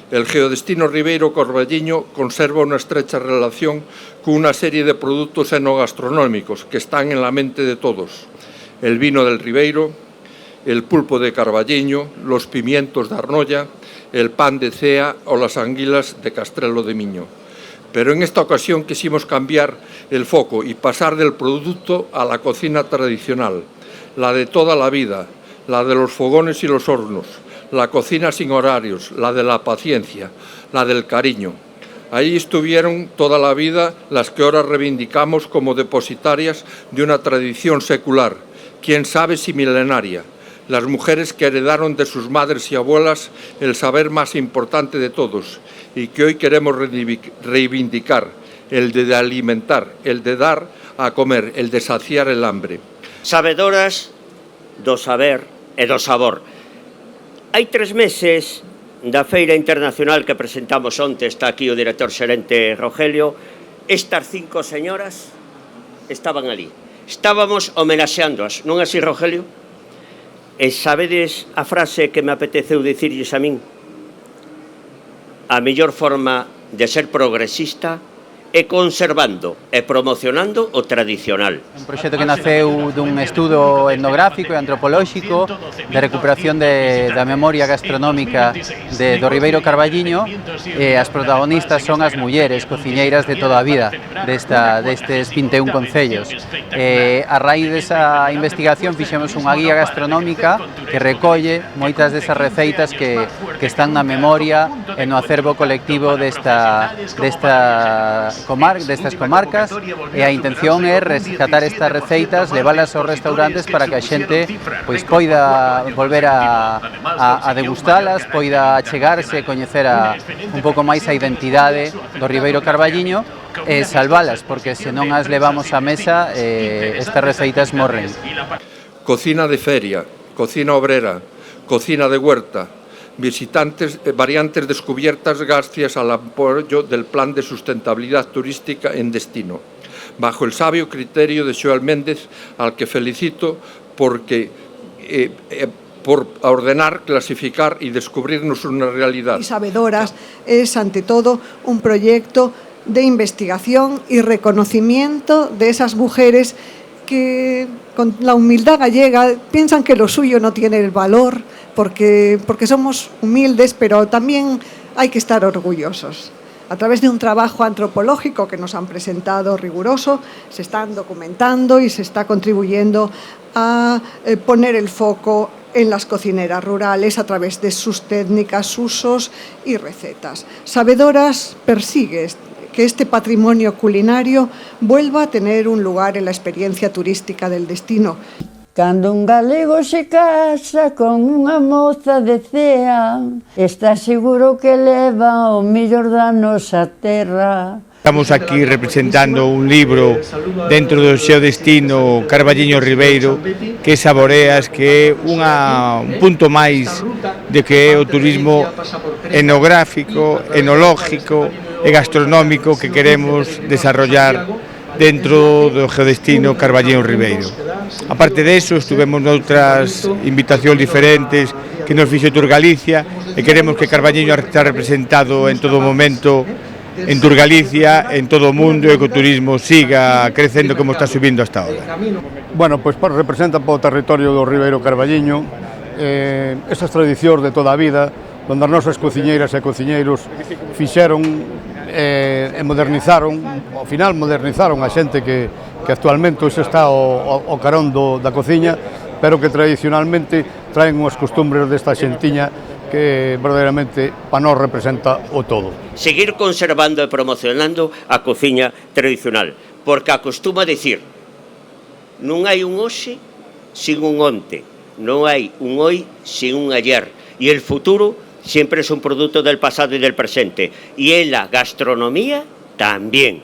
El Geodestino Ribeiro Carballiño conserva una estrecha relación con una serie de productos enogastronómicos que están en la mente de todos. El vino del Ribeiro, el pulpo de Carballiño, los pimientos de Arnolla, el pan de Cea o las anguilas de Castrelo de Miño. Pero en esta ocasión quisimos cambiar el foco y pasar del producto a la cocina tradicional, la de toda la vida, la de los fogones y los hornos, la cocina sin horarios, la de la paciencia, la del cariño. Ahí estuvieron toda la vida las que ahora reivindicamos como depositarias de una tradición secular, quién sabe si milenaria, las mujeres que heredaron de sus madres y abuelas el saber más importante de todos y que hoy queremos reivindicar, el de alimentar, el de dar a comer, el de saciar el hambre. Sabedoras do saber e do sabor. Hai 3 meses da Feira Internacional que presentamos onte, está aquí o director xerente Rogelio, estas 5 señoras estaban ali. Estábamos homenaxeándoas, non así, Rogelio? E sabedes a frase que me apeteceu dicirlles a min? A mellor forma de ser progresista e conservando e promocionando o tradicional. Un proxecto que naceu dun estudo etnográfico e antropolóxico de recuperación da memoria gastronómica do Ribeiro Carballiño, e as protagonistas son as mulleres cociñeiras de toda a vida destes 21 concellos. A raíz desa investigación fixemos unha guía gastronómica que recolle moitas desas receitas que están na memoria e no acervo colectivo destas comarcas, e a intención é rescatar estas receitas, leválas aos restaurantes para que a xente poida volver a degustalas, poida achegarse e coñecer un pouco máis a identidade do Ribeiro Carballiño e salvalas, porque se non as levamos á mesa estas receitas morren. Cocina de feria, cocina obrera, cocina de huerta, variantes descubiertas gracias al apoyo del Plan de Sustentabilidad Turística en Destino, bajo el sabio criterio de Xoel Méndez, al que felicito por ordenar, clasificar y descubrirnos una realidad. Y Sabedoras es, ante todo, un proyecto de investigación y reconocimiento de esas mujeres que, con la humildad gallega, piensan que lo suyo no tiene el valor, porque somos humildes, pero también hay que estar orgullosos. A través de un trabajo antropológico que nos han presentado riguroso, se están documentando y se está contribuyendo a poner el foco en las cocineras rurales a través de sus técnicas, usos y recetas. Sabedoras persigue que este patrimonio culinario vuelva a tener un lugar en la experiencia turística del destino. Cando un galego se casa con unha moza de Cea, está seguro que leva o mellor da nosa terra. Estamos aquí representando un libro dentro do Geodestino Carballiño Ribeiro, que saboreas, que é un punto máis de que é o turismo etnográfico, enológico e gastronómico que queremos desarrollar dentro do Geodestino Carballiño Ribeiro. Aparte deso, estuvemos noutras invitacións diferentes que nos fixo Tour Galicia e queremos que Carballiño está representado en todo momento en Tour Galicia, en todo o mundo, e que o turismo siga crecendo como está subindo hasta ahora. Bueno, pois representa para o territorio do Ribeiro Carballiño esas tradicións de toda a vida, onde as nosas cociñeiras e cociñeiros fixeron e modernizaron, ao final modernizaron a xente que actualmente hoxe está ao carón da cociña, pero que tradicionalmente traen unhas costumbres desta xentiña que verdadeiramente para nós representa o todo. Seguir conservando e promocionando a cociña tradicional, porque acostuma dicir, non hai un hoxe sin un onte, non hai un hoi sin un ayer, e el futuro siempre es un producto del pasado y del presente. Y en la gastronomía también.